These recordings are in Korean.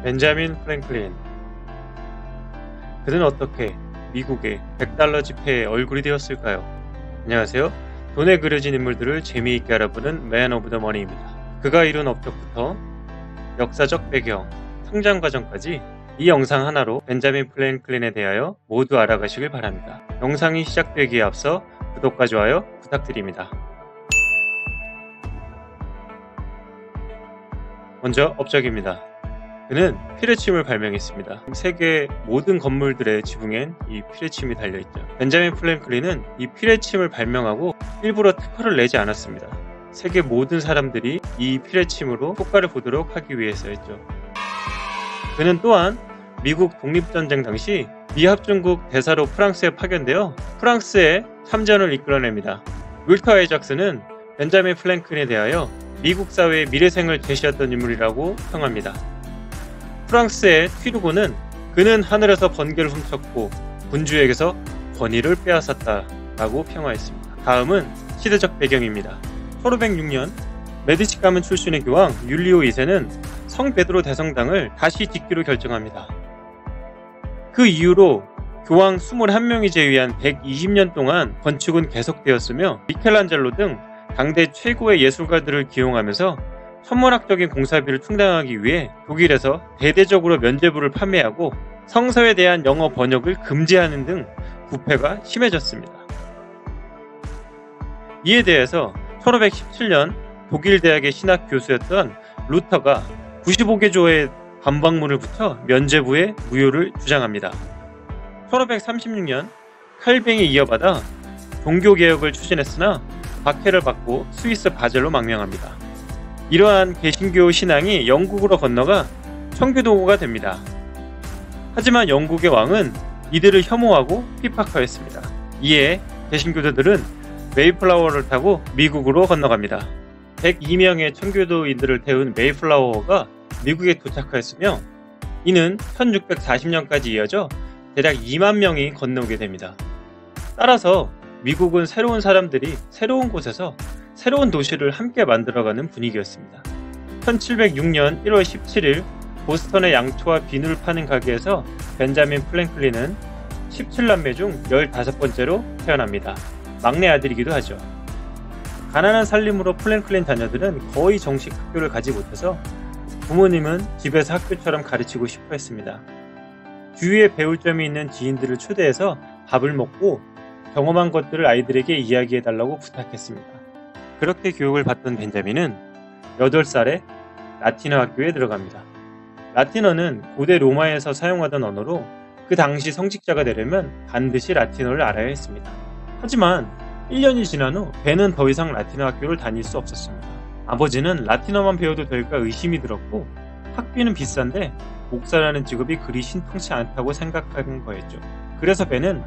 벤자민 프랭클린. 그는 어떻게 미국의 100달러 지폐의 얼굴이 되었을까요? 안녕하세요. 돈에 그려진 인물들을 재미있게 알아보는 맨 오브 더 머니입니다. 그가 이룬 업적부터 역사적 배경, 성장 과정까지 이 영상 하나로 벤자민 프랭클린에 대하여 모두 알아가시길 바랍니다. 영상이 시작되기에 앞서 구독과 좋아요 부탁드립니다. 먼저 업적입니다. 그는 피레침을 발명했습니다. 세계 모든 건물들의 지붕엔 이 피레침이 달려있죠. 벤자민 프랭클린은 이 피레침을 발명하고 일부러 특허를 내지 않았습니다. 세계 모든 사람들이 이 피레침으로 효과를 보도록 하기 위해서였죠. 그는 또한 미국 독립전쟁 당시 미합중국 대사로 프랑스에 파견되어 프랑스의 참전을 이끌어냅니다. 윌터 아이작스는 벤자민 프랭클린에 대하여 미국 사회의 미래생을 제시했던 인물이라고 평합니다. 프랑스의 튀르고는 그는 하늘에서 번개를 훔쳤고 군주에게서 권위를 빼앗았다 라고 평화했습니다. 다음은 시대적 배경입니다. 1506년 메디치 가문 출신의 교황 율리오 2세는 성 베드로 대성당을 다시 짓기로 결정합니다. 그 이후로 교황 21명이 제위한 120년 동안 건축은 계속되었으며 미켈란젤로 등 당대 최고의 예술가들을 기용하면서 천문학적인 공사비를 충당하기 위해 독일에서 대대적으로 면죄부를 판매하고 성서에 대한 영어 번역을 금지하는 등 부패가 심해졌습니다. 이에 대해서 1517년 독일 대학의 신학 교수였던 루터가 95개조의 반박문을 붙여 면죄부의 무효를 주장합니다. 1536년 칼뱅이 이어받아 종교개혁을 추진했으나 박해를 받고 스위스 바젤로 망명합니다. 이러한 개신교 신앙이 영국으로 건너가 청교도가 됩니다. 하지만 영국의 왕은 이들을 혐오하고 핍박하였습니다. 이에 개신교도들은 메이플라워를 타고 미국으로 건너갑니다. 102명의 청교도인들을 태운 메이플라워가 미국에 도착하였으며 이는 1640년까지 이어져 대략 2만 명이 건너오게 됩니다. 따라서 미국은 새로운 사람들이 새로운 곳에서 새로운 도시를 함께 만들어가는 분위기였습니다. 1706년 1월 17일 보스턴의 양초와 비누를 파는 가게에서 벤자민 프랭클린은 17남매 중 15번째로 태어납니다. 막내 아들이기도 하죠. 가난한 살림으로 프랭클린 자녀들은 거의 정식 학교를 가지 못해서 부모님은 집에서 학교처럼 가르치고 싶어 했습니다. 주위에 배울 점이 있는 지인들을 초대해서 밥을 먹고 경험한 것들을 아이들에게 이야기해달라고 부탁했습니다. 그렇게 교육을 받던 벤자민은 8살에 라틴어 학교에 들어갑니다. 라틴어는 고대 로마에서 사용하던 언어로 그 당시 성직자가 되려면 반드시 라틴어를 알아야 했습니다. 하지만 1년이 지난 후 벤은 더 이상 라틴어 학교를 다닐 수 없었습니다. 아버지는 라틴어만 배워도 될까 의심이 들었고 학비는 비싼데 목사라는 직업이 그리 신통치 않다고 생각한 거였죠. 그래서 벤은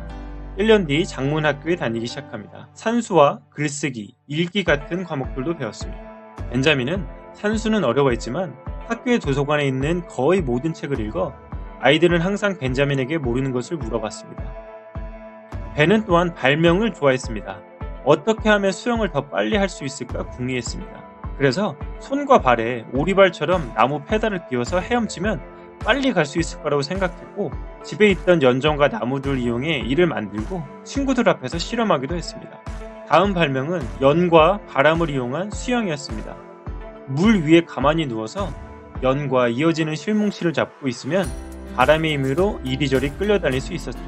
1년 뒤 장문학교에 다니기 시작합니다. 산수와 글쓰기, 읽기 같은 과목들도 배웠습니다. 벤자민은 산수는 어려워했지만 학교의 도서관에 있는 거의 모든 책을 읽어 아이들은 항상 벤자민에게 모르는 것을 물어봤습니다. 벤은 또한 발명을 좋아했습니다. 어떻게 하면 수영을 더 빨리 할 수 있을까 궁리했습니다. 그래서 손과 발에 오리발처럼 나무 페달을 끼워서 헤엄치면 빨리 갈 수 있을 거라고 생각했고 집에 있던 연정과 나무를 이용해 이를 만들고 친구들 앞에서 실험하기도 했습니다. 다음 발명은 연과 바람을 이용한 수영이었습니다. 물 위에 가만히 누워서 연과 이어지는 실뭉치를 잡고 있으면 바람의 힘으로 이리저리 끌려다닐 수 있었죠.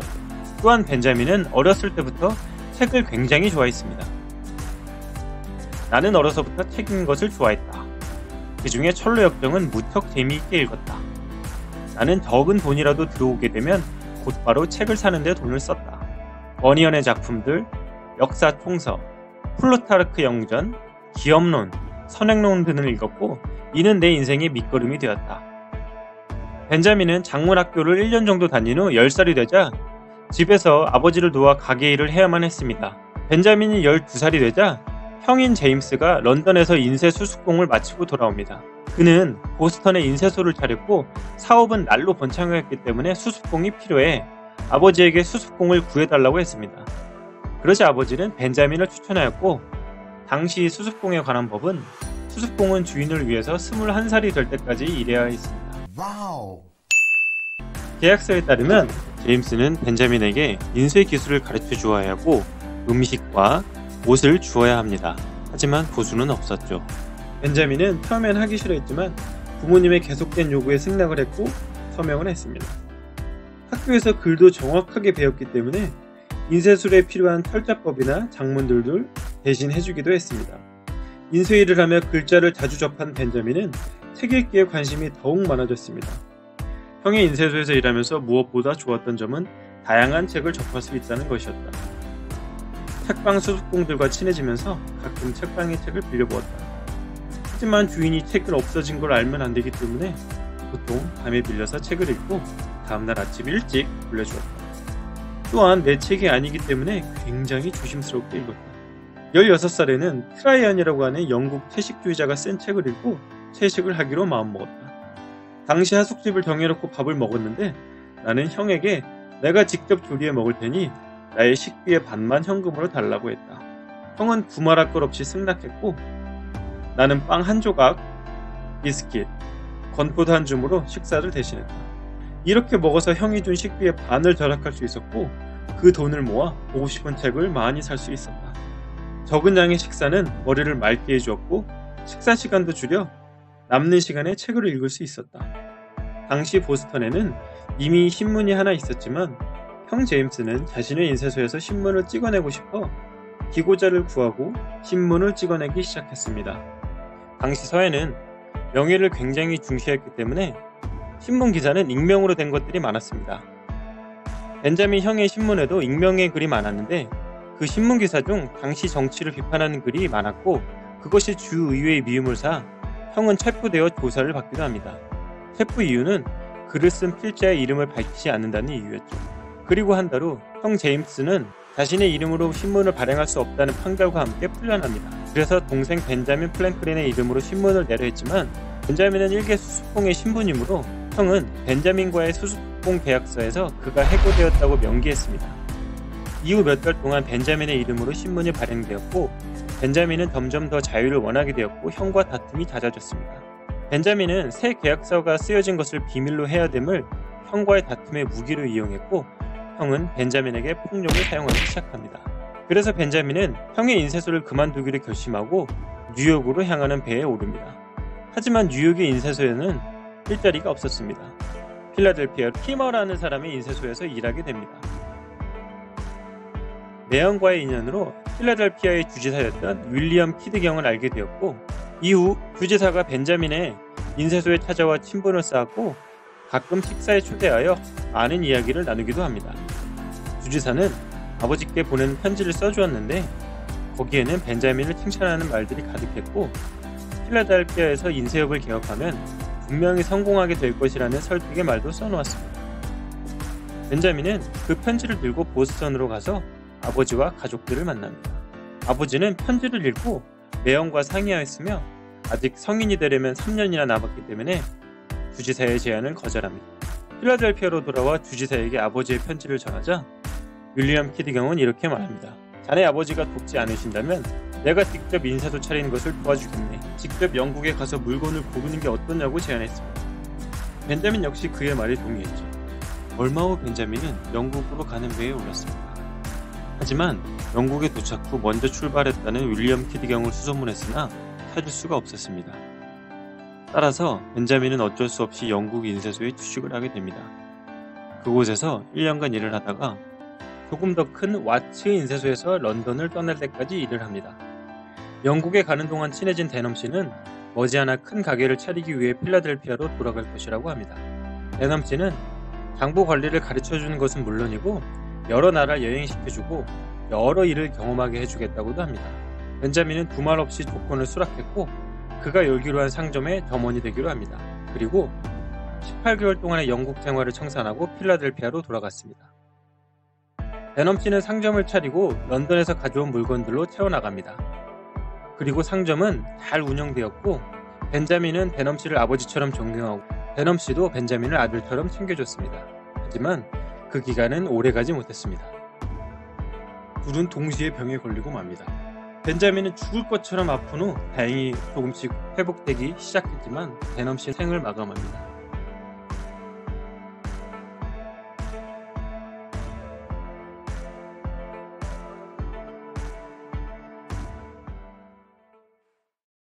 또한 벤자민은 어렸을 때부터 책을 굉장히 좋아했습니다. 나는 어려서부터 책 읽는 것을 좋아했다. 그 중에 철로역정은 무척 재미있게 읽었다. 나는 적은 돈이라도 들어오게 되면 곧바로 책을 사는데 돈을 썼다. 버니언의 작품들, 역사 총서, 플루타르크 영전, 기업론, 선행론 등을 읽었고 이는 내 인생의 밑거름이 되었다. 벤자민은 장문학교를 1년 정도 다닌 후 10살이 되자 집에서 아버지를 도와 가게 일을 해야만 했습니다. 벤자민이 12살이 되자 형인 제임스가 런던에서 인쇄 수습공을 마치고 돌아옵니다. 그는 보스턴에 인쇄소를 차렸고 사업은 날로 번창했기 때문에 수습공이 필요해 아버지에게 수습공을 구해달라고 했습니다. 그러자 아버지는 벤자민을 추천하였고 당시 수습공에 관한 법은 수습공은 주인을 위해서 21살이 될 때까지 일해야 했습니다. 와우. 계약서에 따르면 제임스는 벤자민에게 인쇄 기술을 가르쳐 주어야 하고 음식과 옷을 주어야 합니다. 하지만 보수는 없었죠. 벤자민은 처음엔 하기 싫어했지만 부모님의 계속된 요구에 승낙을 했고 서명을 했습니다. 학교에서 글도 정확하게 배웠기 때문에 인쇄술에 필요한 철자법이나 작문들도 대신 해주기도 했습니다. 인쇄 일을 하며 글자를 자주 접한 벤자민은 책 읽기에 관심이 더욱 많아졌습니다. 형의 인쇄소에서 일하면서 무엇보다 좋았던 점은 다양한 책을 접할 수 있다는 것이었다. 책방 수습공들과 친해지면서 가끔 책방의 책을 빌려보았다. 하지만 주인이 책을 없어진 걸 알면 안 되기 때문에 보통 밤에 빌려서 책을 읽고 다음날 아침 일찍 돌려주었다. 또한 내 책이 아니기 때문에 굉장히 조심스럽게 읽었다. 16살에는 트라이안이라고 하는 영국 채식주의자가 쓴 책을 읽고 채식을 하기로 마음먹었다. 당시 하숙집을 정해놓고 밥을 먹었는데 나는 형에게 내가 직접 조리해 먹을 테니 나의 식비의 반만 현금으로 달라고 했다. 형은 두말할 것 없이 승낙했고 나는 빵 한 조각, 비스킷, 건포도 한 줌으로 식사를 대신했다. 이렇게 먹어서 형이 준 식비의 반을 절약할 수 있었고 그 돈을 모아 보고 싶은 책을 많이 살 수 있었다. 적은 양의 식사는 머리를 맑게 해주었고 식사 시간도 줄여 남는 시간에 책을 읽을 수 있었다. 당시 보스턴에는 이미 신문이 하나 있었지만 형 제임스는 자신의 인쇄소에서 신문을 찍어내고 싶어 기고자를 구하고 신문을 찍어내기 시작했습니다. 당시 서해는 명예를 굉장히 중시했기 때문에 신문 기사는 익명으로 된 것들이 많았습니다. 벤자민 형의 신문에도 익명의 글이 많았는데 그 신문 기사 중 당시 정치를 비판하는 글이 많았고 그것이 주의회의 미움을 사 형은 체포되어 조사를 받기도 합니다. 체포 이유는 글을 쓴 필자의 이름을 밝히지 않는다는 이유였죠. 그리고 한 달 후 형 제임스는 자신의 이름으로 신문을 발행할 수 없다는 판결과 함께 풀려납니다. 그래서 동생 벤자민 플랭클린의 이름으로 신문을 내려 했지만 벤자민은 일개 수습공의 신분이므로 형은 벤자민과의 수습공 계약서에서 그가 해고되었다고 명기했습니다. 이후 몇 달 동안 벤자민의 이름으로 신문이 발행되었고 벤자민은 점점 더 자유를 원하게 되었고 형과 다툼이 잦아졌습니다. 벤자민은 새 계약서가 쓰여진 것을 비밀로 해야 됨을 형과의 다툼의 무기로 이용했고 형은 벤자민에게 폭력을 사용하기 시작합니다. 그래서 벤자민은 형의 인쇄소를 그만두기로 결심하고 뉴욕으로 향하는 배에 오릅니다. 하지만 뉴욕의 인쇄소에는 일자리가 없었습니다. 필라델피아 피머라는 사람의 인쇄소에서 일하게 됩니다. 매형과의 인연으로 필라델피아의 주지사였던 윌리엄 키드경을 알게 되었고 이후 주지사가 벤자민의 인쇄소에 찾아와 친분을 쌓았고 가끔 식사에 초대하여 많은 이야기를 나누기도 합니다. 주지사는 아버지께 보낸 편지를 써주었는데 거기에는 벤자민을 칭찬하는 말들이 가득했고 필라델피아에서 인쇄업을 개업하면 분명히 성공하게 될 것이라는 설득의 말도 써놓았습니다. 벤자민은 그 편지를 들고 보스턴으로 가서 아버지와 가족들을 만납니다. 아버지는 편지를 읽고 매형과 상의하였으며 아직 성인이 되려면 3년이나 남았기 때문에 주지사의 제안을 거절합니다. 필라델피아로 돌아와 주지사에게 아버지의 편지를 전하자 윌리엄 키드경은 이렇게 말합니다. 자네 아버지가 돕지 않으신다면 내가 직접 인쇄소 차리는 것을 도와주겠네. 직접 영국에 가서 물건을 고르는 게 어떠냐고 제안했습니다. 벤자민 역시 그의 말에 동의했죠. 얼마 후 벤자민은 영국으로 가는 배에 올랐습니다. 하지만 영국에 도착 후 먼저 출발했다는 윌리엄 키드경을 수소문했으나 찾을 수가 없었습니다. 따라서 벤자민은 어쩔 수 없이 영국 인쇄소에 취직을 하게 됩니다. 그곳에서 1년간 일을 하다가 조금 더 큰 와츠 인쇄소에서 런던을 떠날 때까지 일을 합니다. 영국에 가는 동안 친해진 데넘 씨는 머지않아 큰 가게를 차리기 위해 필라델피아로 돌아갈 것이라고 합니다. 데넘 씨는 장부 관리를 가르쳐주는 것은 물론이고 여러 나라를 여행시켜주고 여러 일을 경험하게 해주겠다고도 합니다. 벤자민은 두말 없이 조건을 수락했고 그가 열기로 한 상점의 점원이 되기로 합니다. 그리고 18개월 동안의 영국 생활을 청산하고 필라델피아로 돌아갔습니다. 데넘 씨는 상점을 차리고 런던에서 가져온 물건들로 채워나갑니다. 그리고 상점은 잘 운영되었고 벤자민은 데넘 씨를 아버지처럼 존경하고 데넘 씨도 벤자민을 아들처럼 챙겨줬습니다. 하지만 그 기간은 오래가지 못했습니다. 둘은 동시에 병에 걸리고 맙니다. 벤자민은 죽을 것처럼 아픈 후 다행히 조금씩 회복되기 시작했지만 데넘 씨는 생을 마감합니다.